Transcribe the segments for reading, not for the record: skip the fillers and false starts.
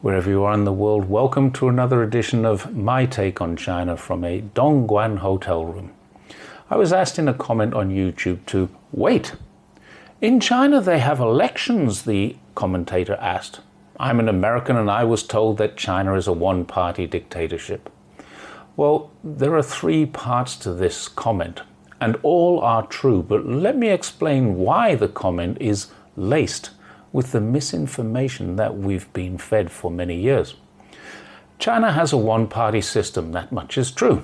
Wherever you are in the world, welcome to another edition of My Take on China from a Dongguan hotel room. I was asked in a comment on YouTube to wait. In China they have elections, the commentator asked. I'm an American and I was told that China is a one-party dictatorship. Well, there are three parts to this comment, and all are true, but let me explain why the comment is laced with the misinformation that we've been fed for many years. China has a one-party system, that much is true.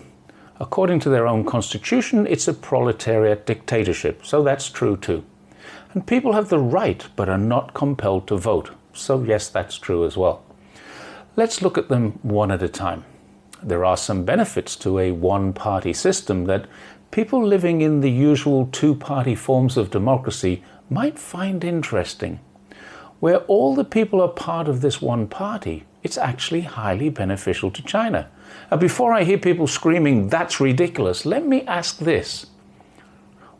According to their own constitution, it's a proletariat dictatorship, so that's true too. And people have the right, but are not compelled to vote, so yes, that's true as well. Let's look at them one at a time. There are some benefits to a one-party system that people living in the usual two-party forms of democracy might find interesting. Where all the people are part of this one party, it's actually highly beneficial to China. Before I hear people screaming, that's ridiculous, let me ask this.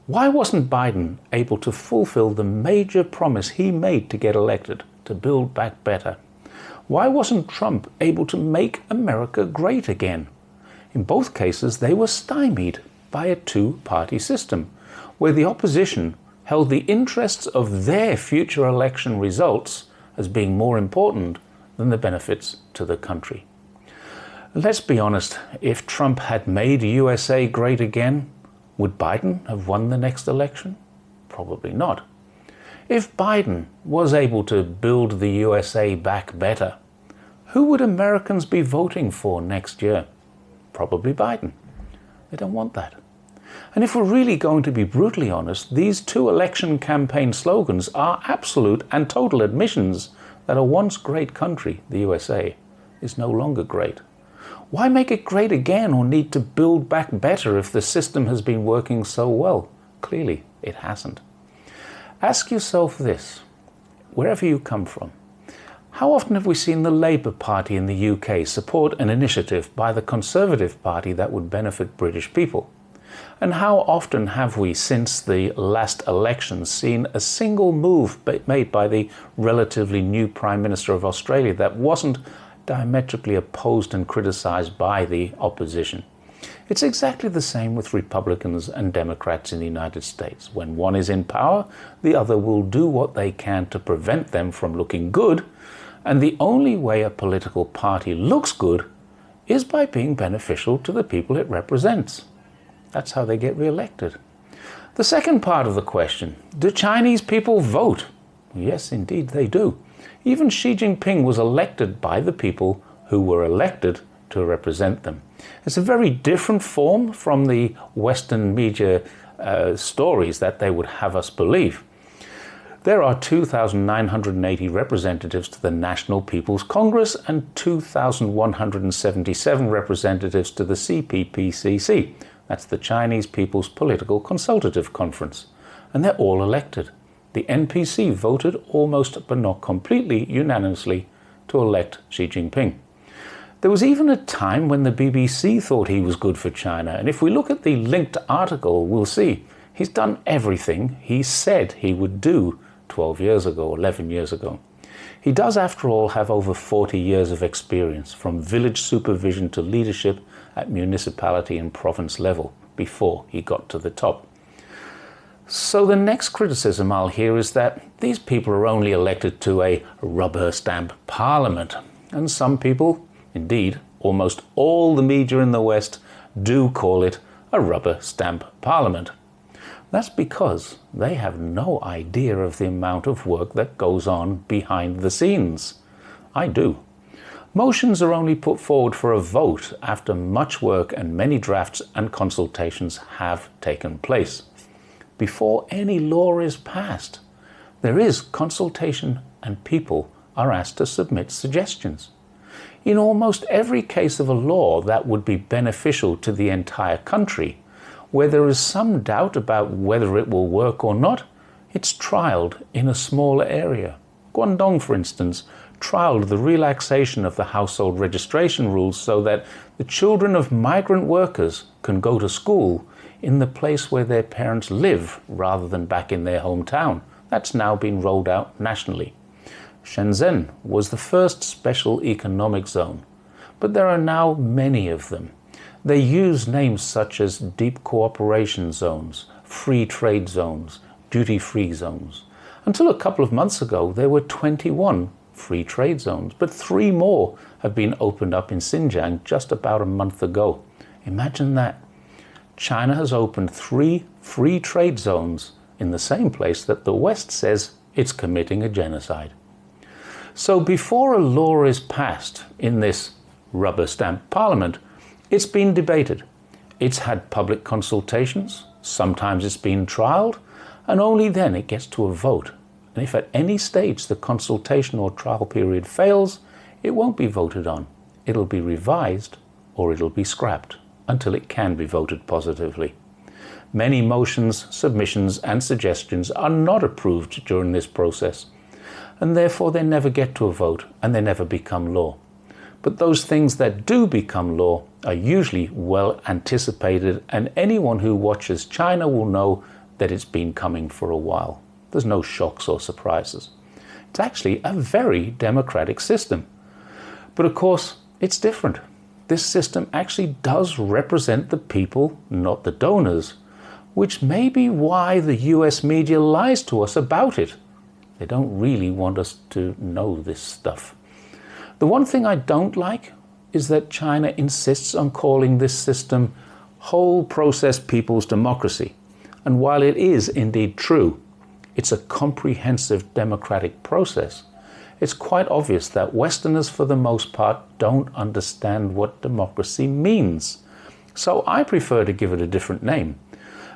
Why wasn't Biden able to fulfill the major promise he made to get elected, to build back better? Why wasn't Trump able to make America great again? In both cases, they were stymied by a two-party system, where the opposition held the interests of their future election results as being more important than the benefits to the country. Let's be honest, if Trump had made USA great again, would Biden have won the next election? Probably not. If Biden was able to build the USA back better, who would Americans be voting for next year? Probably Biden. They don't want that. And if we're really going to be brutally honest, these two election campaign slogans are absolute and total admissions that a once great country, the USA, is no longer great. Why make it great again or need to build back better if the system has been working so well? Clearly, it hasn't. Ask yourself this, wherever you come from. How often have we seen the Labour Party in the UK support an initiative by the Conservative Party that would benefit British people? And how often have we, since the last election, seen a single move made by the relatively new Prime Minister of Australia that wasn't diametrically opposed and criticised by the opposition? It's exactly the same with Republicans and Democrats in the United States. When one is in power, the other will do what they can to prevent them from looking good, and the only way a political party looks good is by being beneficial to the people it represents. That's how they get re-elected. The second part of the question, do Chinese people vote? Yes, indeed they do. Even Xi Jinping was elected by the people who were elected to represent them. It's a very different form from the Western media stories that they would have us believe. There are 2,980 representatives to the National People's Congress and 2,177 representatives to the CPPCC. That's the Chinese People's Political Consultative Conference. And they're all elected. The NPC voted almost, but not completely, unanimously to elect Xi Jinping. There was even a time when the BBC thought he was good for China. And if we look at the linked article, we'll see he's done everything he said he would do 12 years ago, 11 years ago. He does, after all, have over 40 years of experience, from village supervision to leadership at municipality and province level, before he got to the top. So the next criticism I'll hear is that these people are only elected to a Rubberstamp Parliament. And some people, indeed, almost all the media in the West, do call it a Rubberstamp Parliament. That's because they have no idea of the amount of work that goes on behind the scenes. I do. Motions are only put forward for a vote after much work and many drafts and consultations have taken place. Before any law is passed, there is consultation and people are asked to submit suggestions. In almost every case of a law that would be beneficial to the entire country, where there is some doubt about whether it will work or not, it's trialled in a smaller area. Guangdong, for instance, trialled the relaxation of the household registration rules so that the children of migrant workers can go to school in the place where their parents live rather than back in their hometown. That's now been rolled out nationally. Shenzhen was the first special economic zone, but there are now many of them. They use names such as deep cooperation zones, free trade zones, duty-free zones. Until a couple of months ago, there were 21 free trade zones, but 3 more have been opened up in Xinjiang just about a month ago. Imagine that. China has opened 3 free trade zones in the same place that the West says it's committing a genocide. So before a law is passed in this Rubberstamp Parliament, it's been debated. It's had public consultations, sometimes it's been trialled, and only then it gets to a vote. And if at any stage the consultation or trial period fails, it won't be voted on. It'll be revised or it'll be scrapped until it can be voted positively. Many motions, submissions and suggestions are not approved during this process, and therefore they never get to a vote and they never become law. But those things that do become law are usually well anticipated, and anyone who watches China will know that it's been coming for a while. There's no shocks or surprises. It's actually a very democratic system. But of course, it's different. This system actually does represent the people, not the donors, which may be why the US media lies to us about it. They don't really want us to know this stuff. The one thing I don't like is that China insists on calling this system whole process people's democracy. And while it is indeed true, it's a comprehensive democratic process, it's quite obvious that Westerners, for the most part, don't understand what democracy means. So I prefer to give it a different name.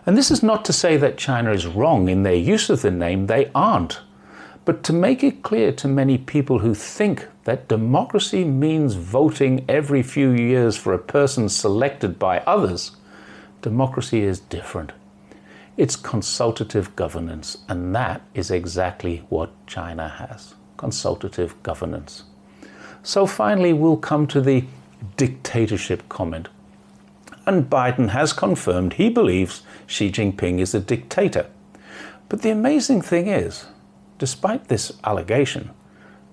And this is not to say that China is wrong in their use of the name, they aren't. But to make it clear to many people who think that democracy means voting every few years for a person selected by others, democracy is different. It's consultative governance, and that is exactly what China has. Consultative governance. So finally, we'll come to the dictatorship comment. And Biden has confirmed he believes Xi Jinping is a dictator. But the amazing thing is, despite this allegation,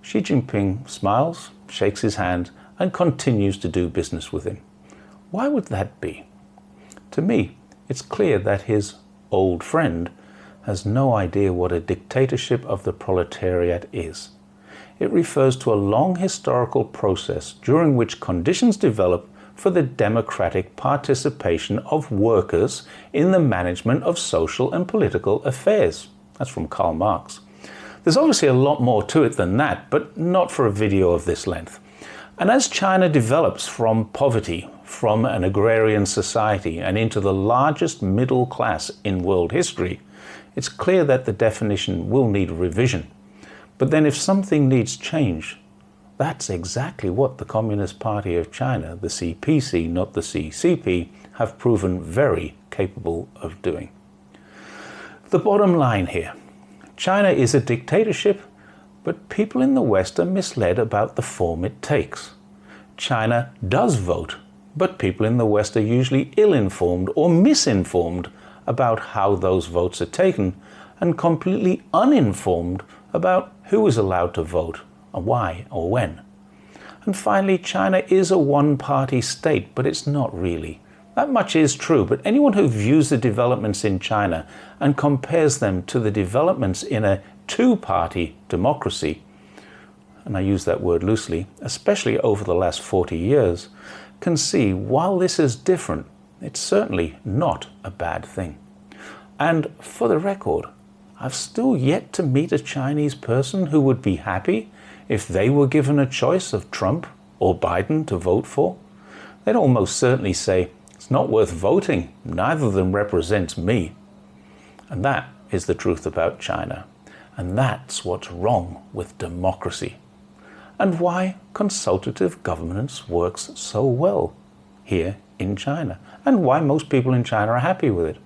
Xi Jinping smiles, shakes his hand, and continues to do business with him. Why would that be? To me, it's clear that his old friend has no idea what a dictatorship of the proletariat is. It refers to a long historical process during which conditions develop for the democratic participation of workers in the management of social and political affairs. That's from Karl Marx. There's obviously a lot more to it than that, but not for a video of this length. And as China develops from poverty, from an agrarian society, and into the largest middle class in world history, it's clear that the definition will need revision. But then if something needs change, that's exactly what the Communist Party of China, the CPC, not the CCP, have proven very capable of doing. The bottom line here, China is a dictatorship, but people in the West are misled about the form it takes. China does vote, but people in the West are usually ill-informed or misinformed about how those votes are taken, and completely uninformed about who is allowed to vote, and why or when. And finally, China is a one-party state, but it's not really. That much is true, but anyone who views the developments in China and compares them to the developments in a two-party democracy, and I use that word loosely, especially over the last 40 years, can see while this is different, it's certainly not a bad thing. And for the record, I've still yet to meet a Chinese person who would be happy if they were given a choice of Trump or Biden to vote for. They'd almost certainly say, it's not worth voting, neither of them represents me. And that is the truth about China. And that's what's wrong with democracy. And why consultative governance works so well here in China, and why most people in China are happy with it.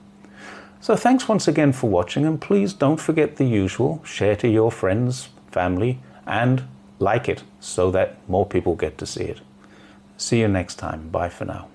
So thanks once again for watching, and please don't forget the usual, share to your friends, family, and like it so that more people get to see it. See you next time. Bye for now.